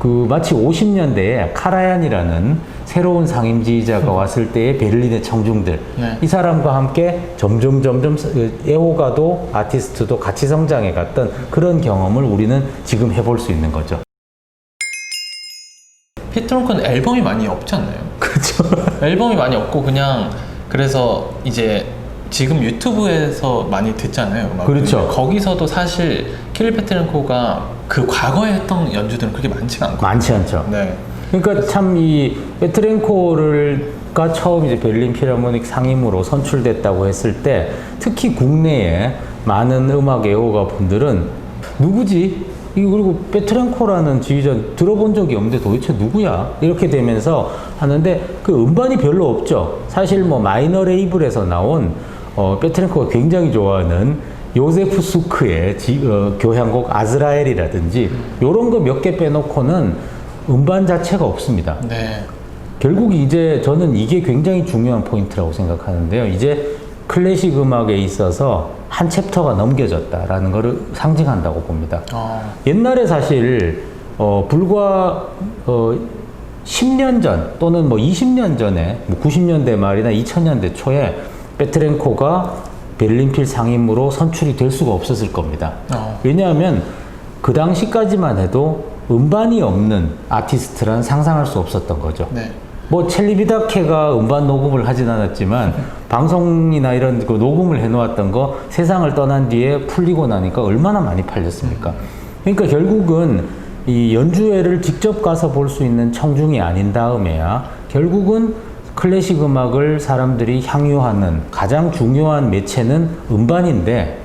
그 마치 50년대에 카라얀이라는 새로운 상임지휘자가 왔을 때의 베를린의 청중들, 네. 이 사람과 함께 점점 애호가도 아티스트도 같이 성장해 갔던 그런 경험을 우리는 지금 해볼 수 있는 거죠. 피터 롱크는 앨범이 많이 없지 않나요? 그렇죠. 앨범이 많이 없고 그냥 그래서 이제 지금 유튜브에서 많이 듣잖아요. 음악을. 그렇죠. 거기서도 사실 키릴 페트렌코가 그 과거에 했던 연주들은 그렇게 많지가 않고. 많지 않죠. 네. 그러니까 참 이 페트렌코가 처음 이제 베를린 필하모닉 상임으로 선출됐다고 했을 때 특히 국내에 많은 음악 애호가 분들은 누구지? 이거 그리고 페트렌코라는 지휘자 들어본 적이 없는데 도대체 누구야? 이렇게 되면서 하는데 그 음반이 별로 없죠. 사실 뭐 마이너 레이블에서 나온 페트렌코가 굉장히 좋아하는 요세프 수크의 교향곡 아즈라엘이라든지 요런 거 몇 개 빼놓고는 음반 자체가 없습니다. 네. 결국 이제 저는 이게 굉장히 중요한 포인트라고 생각하는데요. 이제 클래식 음악에 있어서 한 챕터가 넘겨졌다라는 것을 상징한다고 봅니다. 옛날에 사실 불과 10년 전 또는 뭐 20년 전에 뭐 90년대 말이나 2000년대 초에 페트렌코가 베를린 필 상임으로 선출이 될 수가 없었을 겁니다. 왜냐하면 그 당시까지만 해도 음반이 없는 아티스트란 상상할 수 없었던 거죠. 네. 뭐 첼리비다케가 음반 녹음을 하진 않았지만 방송이나 이런 그 녹음을 해놓았던 거 세상을 떠난 뒤에 풀리고 나니까 얼마나 많이 팔렸습니까? 그러니까 결국은 이 연주회를 직접 가서 볼 수 있는 청중이 아닌 다음에야 결국은 클래식 음악을 사람들이 향유하는 가장 중요한 매체는 음반인데,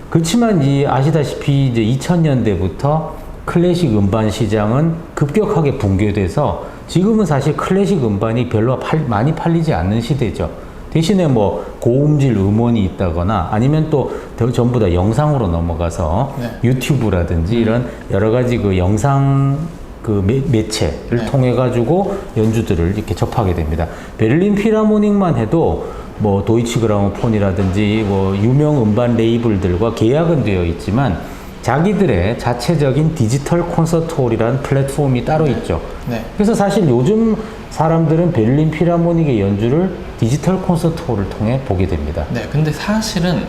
그렇지만 아시다시피 이제 2000년대부터 클래식 음반 시장은 급격하게 붕괴돼서 지금은 사실 클래식 음반이 별로 많이 팔리지 않는 시대죠. 대신에 뭐 고음질 음원이 있다거나 아니면 또 전부 다 영상으로 넘어가서 네. 유튜브라든지 이런 여러 가지 그 영상 그 매체를 네. 통해 가지고 연주들을 이렇게 접하게 됩니다. 베를린 필하모닉만 해도 뭐 도이치 그라모폰이라든지 뭐 유명 음반 레이블들과 계약은 되어 있지만 자기들의 자체적인 디지털 콘서트홀이라는 플랫폼이 따로 있죠. 네. 그래서 사실 요즘 사람들은 베를린 필하모닉의 연주를 디지털 콘서트홀을 통해 보게 됩니다. 네. 근데 사실은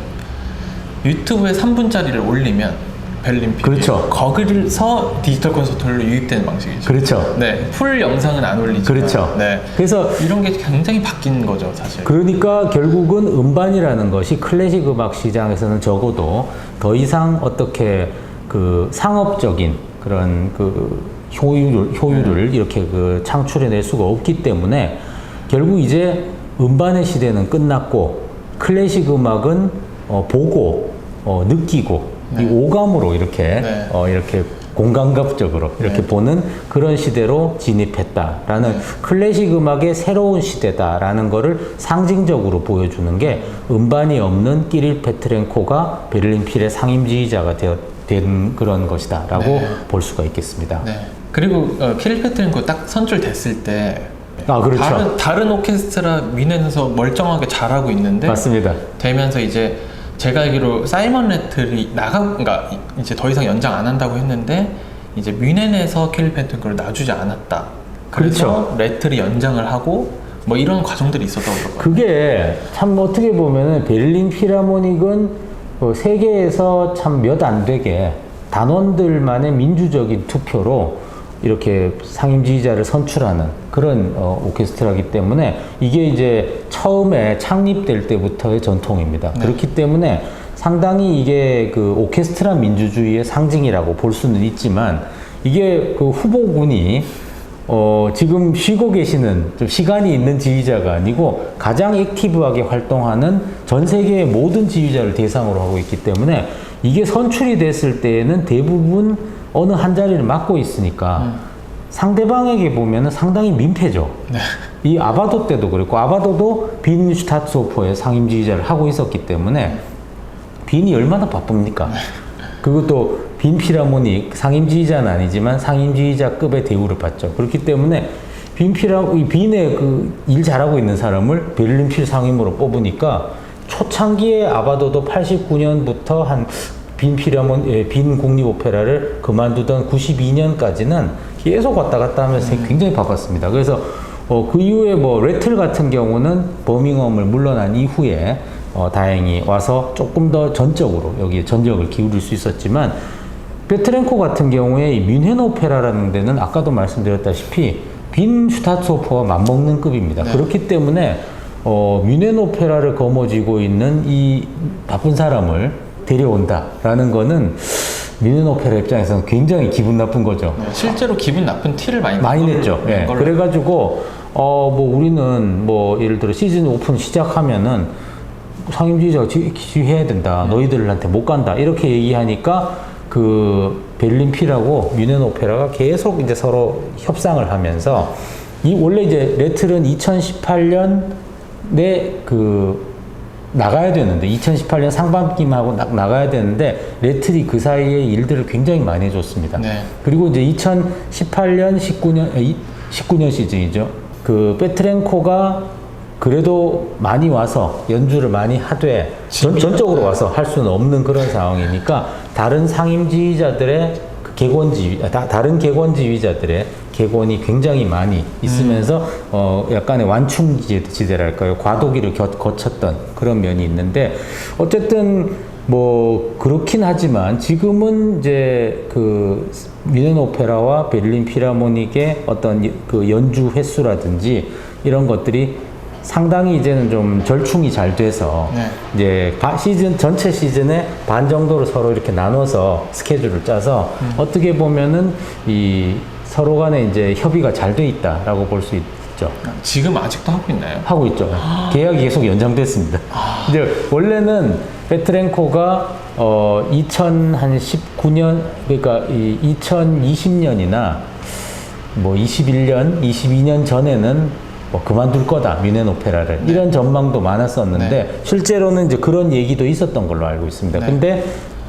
유튜브에 3분짜리를 올리면 베를린 필 그렇죠. 거기서 디지털 콘서트홀로 유입되는 방식이죠. 그렇죠. 네. 풀 영상은 안 올리죠. 그렇죠. 네. 그래서 이런 게 굉장히 바뀐 거죠, 사실. 그러니까 결국은 음반이라는 것이 클래식 음악 시장에서는 적어도 더 이상 어떻게 그 상업적인 그런 그 효율을 이렇게 그 창출해낼 수가 없기 때문에 결국 이제 음반의 시대는 끝났고 클래식 음악은 보고 느끼고 네. 이 오감으로 이렇게 네. 이렇게 공감각적으로 이렇게 네. 보는 그런 시대로 진입했다라는 네. 클래식 음악의 새로운 시대다라는 것을 상징적으로 보여주는 게 음반이 없는 키릴 페트렌코가 베를린 필의 상임지휘자가 된 그런 것이다라고 네. 볼 수가 있겠습니다. 네. 그리고 키릴 페트렌코 딱 선출됐을 때 그렇죠. 다른 오케스트라 윈에서 멀쩡하게 잘하고 있는데 맞습니다. 되면서 이제 제가 알기로 사이먼 레틀이 그러니까 이제 더 이상 연장 안 한다고 했는데 이제 뮌헨에서 키릴 페트렌코를 놔주지 않았다. 그래서 그렇죠. 레틀이 연장을 하고 뭐 이런 과정들이 있었다고 그러거든요. 그게 참 어떻게 보면은 베를린 필하모닉은 세계에서 참 몇 안 되게 단원들만의 민주적인 투표로 이렇게 상임지휘자를 선출하는 그런 오케스트라이기 때문에 이게 이제 처음에 창립될 때부터의 전통입니다. 네. 그렇기 때문에 상당히 이게 그 오케스트라 민주주의의 상징이라고 볼 수는 있지만 이게 그 후보군이 지금 쉬고 계시는 좀 시간이 있는 지휘자가 아니고 가장 액티브하게 활동하는 전 세계의 모든 지휘자를 대상으로 하고 있기 때문에 이게 선출이 됐을 때에는 대부분 어느 한 자리를 맡고 있으니까 상대방에게 보면은 상당히 민폐죠. 네. 이 아바도 때도 그랬고 아바도도 빈 슈타츠호퍼의 상임지휘자를 하고 있었기 때문에 빈이 얼마나 바쁩니까? 그것도 빈 필하모닉 상임지휘자는 아니지만 상임지휘자급의 대우를 받죠. 그렇기 때문에 빈의 그 일 잘하고 있는 사람을 베를린 필 상임으로 뽑으니까 초창기에 아바도도 89년부터 빈 국립오페라를 그만두던 92년까지는 계속 왔다 갔다 하면서 굉장히 바빴습니다. 그래서 그 이후에 뭐 레틀 같은 경우는 버밍엄을 물러난 이후에 다행히 와서 조금 더 전적으로 여기에 전력을 기울일 수 있었지만 베트랭코 같은 경우에 이 뮌헨 오페라라는 데는 아까도 말씀드렸다시피 빈 슈타트호퍼와 맞먹는 급입니다. 네. 그렇기 때문에 뮌헨 오페라를 거머쥐고 있는 이 바쁜 사람을 데려온다라는 거는 뮌헨 오페라 입장에서는 굉장히 기분 나쁜 거죠. 네, 실제로 기분 나쁜 티를 많이 냈죠. 예. 걸로. 그래가지고 뭐 우리는 뭐 예를 들어 시즌 오픈 시작하면은 상임지휘자가 지휘해야 된다. 너희들한테 못 간다. 이렇게 얘기하니까 그 베를린피라고 뮌헨 오페라가 계속 이제 서로 협상을 하면서 원래 이제 레틀은 2018년에 나가야 되는데 2018년 상반기만 하고 나가야 되는데 레틀이 그 사이에 일들을 굉장히 많이 해줬습니다. 네. 그리고 이제 2018년 19년 시즌이죠. 그 베트랭코가 그래도 많이 와서 연주를 많이 하되 전적으로 와서 할 수는 없는 그런 상황이니까 다른 상임지휘자들의 다른 객원지휘자들의 객원이 굉장히 많이 있으면서 약간의 완충지대랄까요, 과도기를 거쳤던 그런 면이 있는데 어쨌든 뭐 그렇긴 하지만 지금은 이제 그 뮌헨 오페라와 베를린 필하모닉의 어떤 그 연주 횟수라든지 이런 것들이 상당히 이제는 좀 절충이 잘 돼서 네. 이제 전체 시즌에 반 정도로 서로 이렇게 나눠서 스케줄을 짜서 어떻게 보면은 이 서로 간에 이제 협의가 잘 돼 있다라고 볼 수 있죠. 지금 아직도 하고 있나요? 하고 있죠. 계약이 계속 연장됐습니다. 이제 원래는 베트랭코가 2019년 그러니까 2020년이나 뭐 21년, 22년 전에는 뭐 그만둘 거다 뮌헨 오페라를 이런 전망도 많았었는데 실제로는 이제 그런 얘기도 있었던 걸로 알고 있습니다. 근데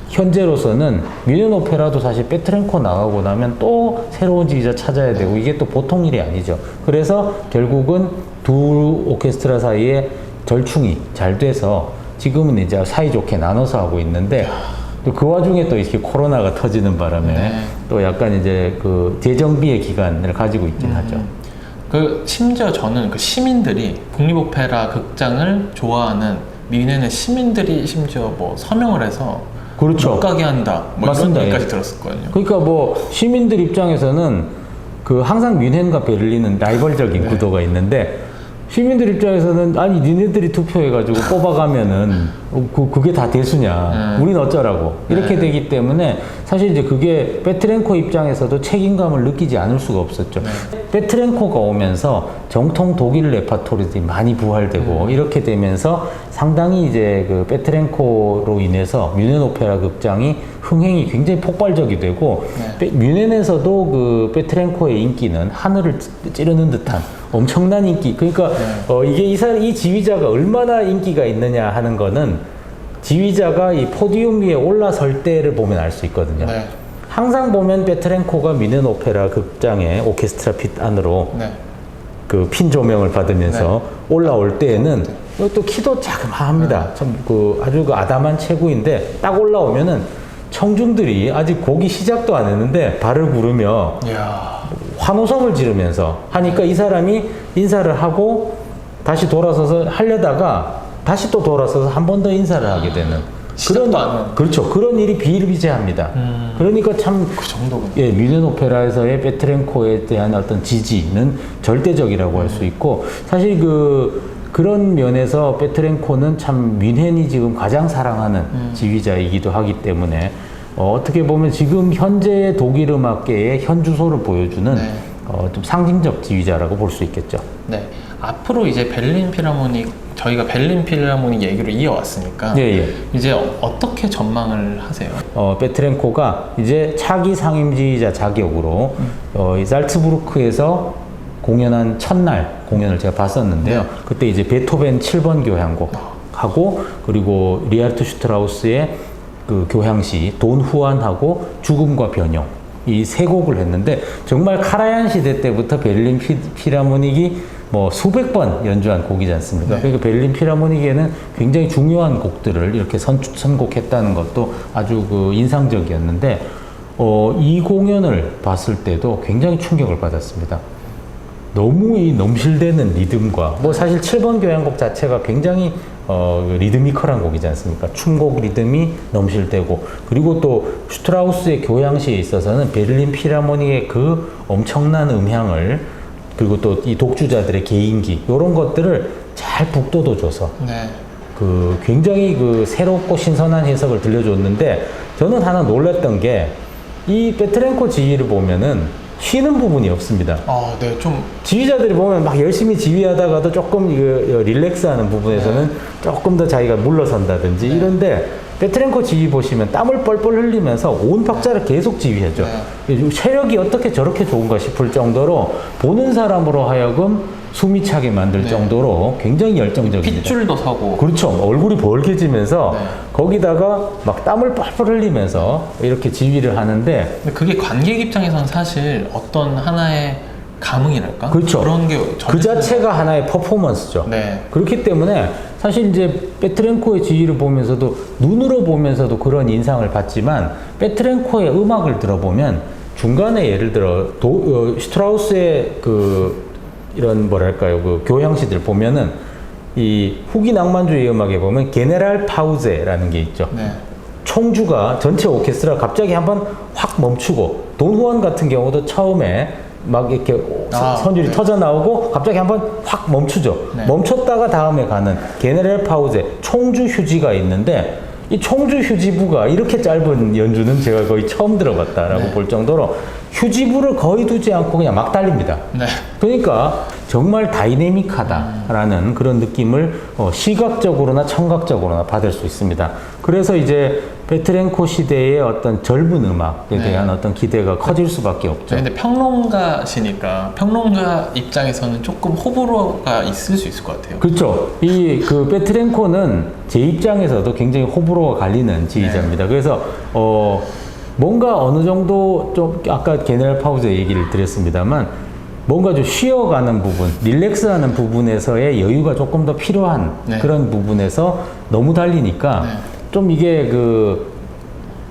현재로서는 뮌헨 오페라도 사실 베트랭코 나가고 나면 또 새로운 지휘자 찾아야 되고 이게 또 보통 일이 아니죠. 그래서 결국은 두 오케스트라 사이에 절충이 잘 돼서 지금은 이제 사이좋게 나눠서 하고 있는데 또 그 와중에 또 이렇게 코로나가 터지는 바람에 또 약간 이제 그 재정비의 기간을 가지고 있긴 하죠. 심지어 저는 그 시민들이 국립오페라 극장을 좋아하는 뮌헨의 시민들이 심지어 뭐 서명을 해서 그렇죠. 못 가게 한다. 뭐 맞습니다. 이런 얘기까지 들었었거든요. 그러니까 뭐 시민들 입장에서는 그 항상 뮌헨과 베를린은 라이벌적인 구도가 있는데 시민들 입장에서는 아니 니네들이 투표해가지고 뽑아가면은 그게 다 대수냐 우린 어쩌라고 이렇게 되기 때문에 사실 이제 그게 베트랭코 입장에서도 책임감을 느끼지 않을 수가 없었죠. 베트랭코가 오면서 정통 독일 레파토리들이 많이 부활되고 이렇게 되면서 상당히 이제 그 베트랭코로 인해서 뮌헨 오페라 극장이 흥행이 굉장히 폭발적이 되고 뮌헨에서도 그 베트랭코의 인기는 하늘을 찌르는 듯한 엄청난 인기. 그러니까 이게 이 지휘자가 얼마나 인기가 있느냐 하는 거는 지휘자가 이 포디움 위에 올라설 때를 보면 알 수 있거든요. 항상 보면 베트랭코가 뮌헨 오페라 극장의 오케스트라 핏 안으로 그 핀 조명을 받으면서 올라올 때에는 또 키도 자그마합니다. 참 아주 아담한 체구인데 딱 올라오면은 청중들이 아직 곡이 시작도 안 했는데 발을 구르며 환호성을 지르면서 하니까 이 사람이 인사를 하고 다시 돌아서서 하려다가 다시 또 돌아서서 한 번 더 인사를 하게 되는 그렇죠. 그런 일이 비일비재합니다. 그러니까 참 그 정도군요. 예, 뮌헨 오페라에서의 베트랭코에 대한 어떤 지지는 절대적이라고 할 수 있고 사실 그런 면에서 베트랭코는 참 뮌헨이 지금 가장 사랑하는 지휘자이기도 하기 때문에 어떻게 보면 지금 현재의 독일 음악계의 현주소를 보여주는 좀 상징적 지휘자라고 볼 수 있겠죠. 네. 앞으로 이제 저희가 베를린 필하모닉 얘기로 이어왔으니까 이제 어떻게 전망을 하세요? 베트랭코가 이제 차기 상임지휘자 자격으로 이 살츠부르크에서 공연한 첫날 공연을 제가 봤었는데요. 그때 이제 베토벤 7번 교향곡 하고 그리고 리하르트 슈트라우스의 그 교향시 돈 후안하고 죽음과 변형 이 세 곡을 했는데 정말 카라얀 시대 때부터 베를린 필하모닉이 뭐 수백 번 연주한 곡이지 않습니까? 그러니까 베를린 필하모닉에는 굉장히 중요한 곡들을 이렇게 선곡했다는 것도 아주 인상적이었는데 이 공연을 봤을 때도 굉장히 충격을 받았습니다. 너무 이 넘실대는 리듬과 뭐 사실 7번 교향곡 자체가 굉장히 리드미컬한 곡이지 않습니까? 춤곡 리듬이 넘실대고 그리고 또 슈트라우스의 교향시에 있어서는 베를린 필하모닉의 그 엄청난 음향을 그리고 또 이 독주자들의 개인기 이런 것들을 잘 북돋워줘서 네. 그 굉장히 그 새롭고 신선한 해석을 들려줬는데 저는 하나 놀랐던 게 이 페트렌코 지휘를 보면은 쉬는 부분이 없습니다. 아, 네, 좀 지휘자들이 보면 막 열심히 지휘하다가도 조금 릴렉스하는 부분에서는 조금 더 자기가 물러선다든지 이런데 페트렌코 지휘 보시면 땀을 뻘뻘 흘리면서 온 박자를 계속 지휘하죠. 체력이 어떻게 저렇게 좋은가 싶을 정도로 보는 사람으로 하여금 숨이 차게 만들 정도로 굉장히 열정적입니다. 핏줄도 서고. 그렇죠. 얼굴이 벌개지면서 네. 거기다가 막 땀을 뻘뻘 흘리면서 이렇게 지휘를 하는데 근데 그게 관객 입장에서는 사실 어떤 하나의 감흥이랄까? 그렇죠. 그런 게 그 자체가 하나의 퍼포먼스죠. 네. 그렇기 때문에 사실 이제 페트렌코의 지휘를 보면서도 눈으로 보면서도 그런 인상을 받지만 페트렌코의 음악을 들어보면 중간에 예를 들어 슈트라우스의 그 이런 뭐랄까요 그 교향시들 보면은 이 후기 낭만주의 음악에 보면 게네랄 파우제라는 게 있죠. 네. 총주가 전체 오케스트라 갑자기 한번 확 멈추고 돈 후안 같은 경우도 처음에 막 이렇게 선율이 네. 터져 나오고 갑자기 한번 확 멈추죠. 네. 멈췄다가 다음에 가는 게네랄 파우제 총주 휴지가 있는데 이 총주 휴지부가 이렇게 짧은 연주는 제가 거의 처음 들어봤다라고 네. 볼 정도로 휴지부를 거의 두지 않고 그냥 막 달립니다. 네. 그러니까 정말 다이내믹하다라는 그런 느낌을 시각적으로나 청각적으로나 받을 수 있습니다. 그래서 이제 페트렌코 시대의 어떤 젊은 음악에 대한 어떤 기대가 커질 수밖에 없죠. 근데 평론가시니까 평론가 입장에서는 조금 호불호가 있을 수 있을 것 같아요. 그렇죠. 이 그 페트렌코는 제 입장에서도 굉장히 호불호가 갈리는 지휘자입니다. 그래서 뭔가 어느 정도 좀 아까 게네랄 파우제 얘기를 드렸습니다만 뭔가 좀 쉬어가는 부분, 릴렉스하는 부분에서의 여유가 조금 더 필요한 그런 부분에서 너무 달리니까 좀 이게 그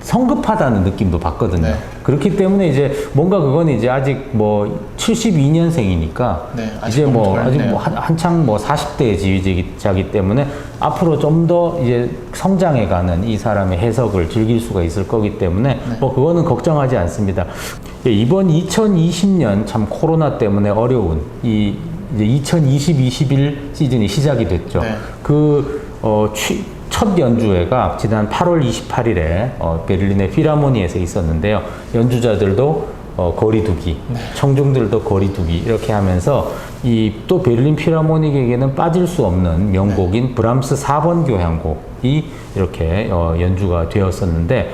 성급하다는 느낌도 받거든요. 네. 그렇기 때문에 이제 뭔가 그건 이제 아직 뭐 72년생이니까 네, 이제 뭐 너무 아직 젊네요. 뭐 한창 뭐 40대의 지휘자이기 때문에 앞으로 좀 더 이제 성장해가는 이 사람의 해석을 즐길 수가 있을 거기 때문에 뭐 그거는 걱정하지 않습니다. 예, 이번 2020년 참 코로나 때문에 어려운 이 이제 2020-21 시즌이 시작이 됐죠. 네. 첫 연주회가 지난 8월 28일에 베를린의 필하모니에서 있었는데요. 연주자들도 거리두기, 청중들도 거리두기 이렇게 하면서 이 또 베를린 필하모닉에게는 빠질 수 없는 명곡인 브람스 4번 교향곡이 이렇게 연주가 되었었는데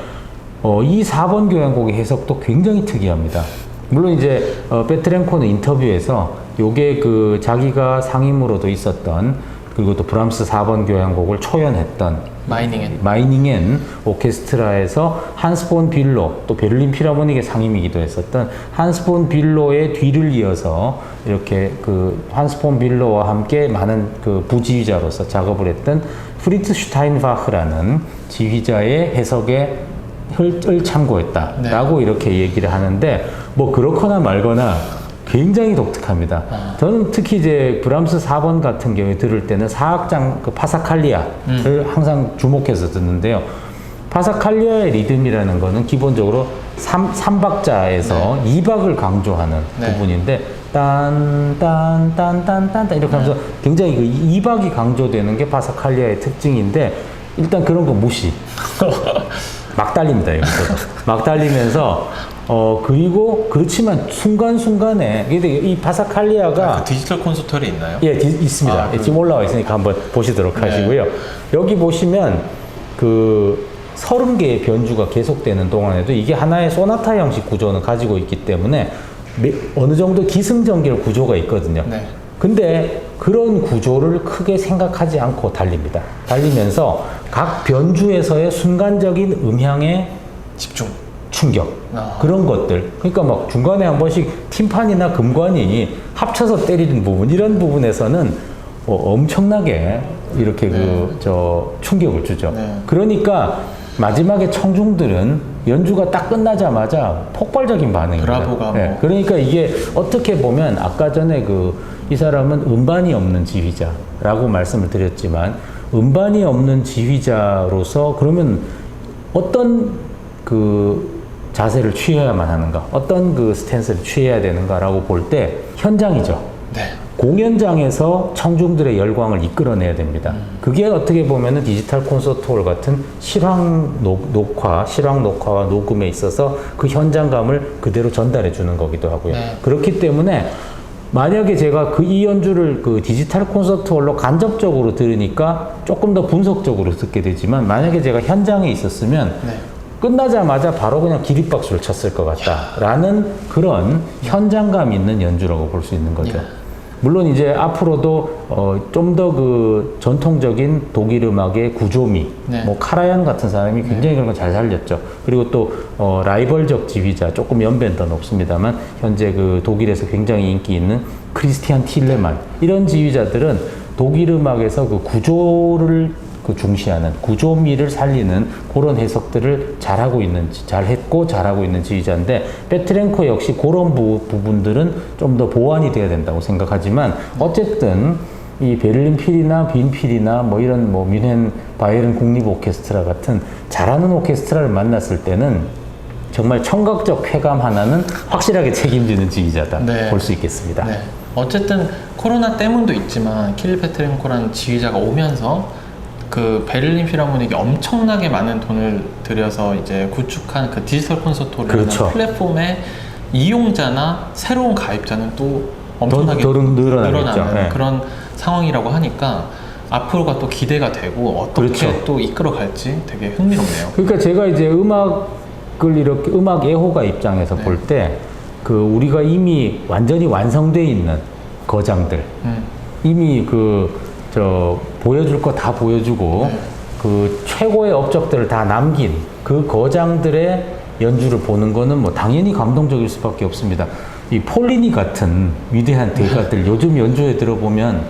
이 4번 교향곡의 해석도 굉장히 특이합니다. 물론 이제 페트렌코는 인터뷰에서 요게 그 자기가 상임으로도 있었던 그리고 또 브람스 4번 교향곡을 초연했던 마이닝엔 오케스트라에서 한스 폰 빌로 또 베를린 필하모닉의 상임이기도 했었던 한스 폰 빌로의 뒤를 이어서 이렇게 그 한스 폰 빌로와 함께 많은 그 부지휘자로서 작업을 했던 프리츠 슈타인바흐라는 지휘자의 해석에 을 참고했다라고 이렇게 얘기를 하는데 뭐 그렇거나 말거나 굉장히 독특합니다. 저는 특히 이제 브람스 4번 같은 경우에 들을 때는 4악장 그 파사칼리아를 항상 주목해서 듣는데요. 파사칼리아의 리듬이라는 거는 기본적으로 3박자에서 2박을 강조하는 부분인데 딴딴딴딴딴 이렇게 하면서 굉장히 그 2박이 강조되는 게 파사칼리아의 특징인데 일단 그런 거 무시. 막 달립니다. 여기서. 막 달리면서 그리고 그렇지만 순간순간에 근데 이 파사칼리아가 그 디지털 콘서터리 있나요? 예, 있습니다. 예, 지금 올라와 있으니까 한번 보시도록 하시고요. 여기 보시면 그 30개의 변주가 계속되는 동안에도 이게 하나의 소나타 형식 구조는 가지고 있기 때문에 어느 정도 기승전결 구조가 있거든요. 근데 그런 구조를 크게 생각하지 않고 달립니다. 달리면서 각 변주에서의 순간적인 음향의 집중, 충격 그런 것들 그러니까 막 중간에 한 번씩 팀판이나 금관이 합쳐서 때리는 부분 이런 부분에서는 엄청나게 이렇게 충격을 주죠. 그러니까 마지막에 청중들은 연주가 딱 끝나자마자 폭발적인 반응입니다. 브라보가 뭐. 그러니까 이게 어떻게 보면 아까 전에 이 사람은 음반이 없는 지휘자라고 말씀을 드렸지만 음반이 없는 지휘자로서 그러면 어떤 자세를 취해야만 하는가, 어떤 스탠스를 취해야 되는가라고 볼 때 현장이죠. 네. 공연장에서 청중들의 열광을 이끌어내야 됩니다. 그게 어떻게 보면은 디지털 콘서트홀 같은 실황 녹화와 녹음에 있어서 그 현장감을 그대로 전달해 주는 거기도 하고요. 네. 그렇기 때문에 만약에 제가 이 연주를 디지털 콘서트홀로 간접적으로 들으니까 조금 더 분석적으로 듣게 되지만 만약에 제가 현장에 있었으면 네. 끝나자마자 바로 그냥 기립박수를 쳤을 것 같다라는 그런 현장감 있는 연주라고 볼 수 있는 거죠. 물론 이제 앞으로도 좀 더 전통적인 독일 음악의 구조미, 네. 뭐 카라얀 같은 사람이 굉장히 그런 걸 잘 살렸죠. 그리고 또 라이벌적 지휘자, 조금 연배는 더 높습니다만 현재 독일에서 굉장히 인기 있는 크리스티안 틸레만 이런 지휘자들은 독일 음악에서 구조를 중시하는 구조미를 살리는 그런 해석들을 잘하고 있는 지휘자인데 베트랭코 역시 그런 부분들은 좀 더 보완이 돼야 된다고 생각하지만 어쨌든 이 베를린 필이나 빈 필이나 뭐 이런 뮌헨 바이에른 국립 오케스트라 같은 잘하는 오케스트라를 만났을 때는 정말 청각적 쾌감 하나는 확실하게 책임지는 지휘자다 네. 볼 수 있겠습니다. 네. 어쨌든 코로나 때문도 있지만 키릴 페트랭코라는 지휘자가 오면서 베를린 필하모닉이 엄청나게 많은 돈을 들여서 이제 구축한 디지털 콘서트홀이라는 그렇죠. 플랫폼의 이용자나 새로운 가입자는 또 엄청나게 더 늘어나겠죠. 늘어나는 네. 그런 상황이라고 하니까 앞으로가 또 기대가 되고 어떻게 그렇죠. 또 이끌어갈지 되게 흥미롭네요. 그러니까 제가 이제 음악 애호가 입장에서 네. 볼 때 우리가 이미 완전히 완성돼 있는 거장들 이미 보여줄 거 다 보여주고 최고의 업적들을 다 남긴 거장들의 연주를 보는 거는 당연히 감동적일 수밖에 없습니다. 이 폴리니 같은 위대한 대가들 요즘 연주에 들어보면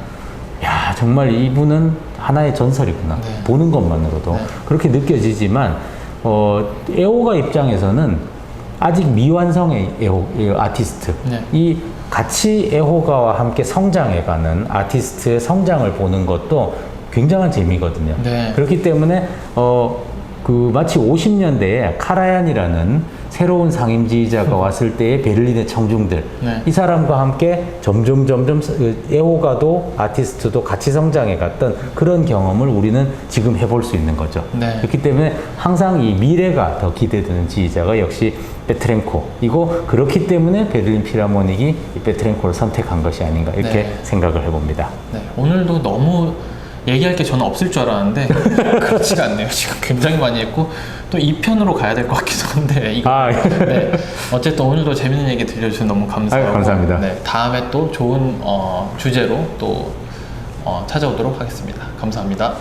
야 정말 이분은 하나의 전설이구나. 네. 보는 것만으로도 네. 그렇게 느껴지지만 애호가 입장에서는 아직 미완성의 아티스트 네. 이 같이 애호가와 함께 성장해가는 아티스트의 성장을 보는 것도 굉장한 재미거든요. 네. 그렇기 때문에 마치 50년대에 카라얀이라는 새로운 상임지휘자가 왔을 때의 베를린의 청중들 네. 이 사람과 함께 점점 애호가도 아티스트도 같이 성장해 갔던 그런 경험을 우리는 지금 해볼 수 있는 거죠. 네. 그렇기 때문에 항상 이 미래가 더 기대되는 지휘자가 역시 베트랭코이고 그렇기 때문에 베를린 필하모닉이 이 베트랭코를 선택한 것이 아닌가 이렇게 네. 생각을 해봅니다. 네, 오늘도 너무 얘기할 게 저는 없을 줄 알았는데 그렇지가 않네요. 지금 굉장히 많이 했고 또 2편으로 가야 될 것 같기도 한데 네, 어쨌든 오늘도 재밌는 얘기 들려주셔서 너무 감사하고 감사합니다. 네, 다음에 또 좋은 주제로 또 찾아오도록 하겠습니다. 감사합니다.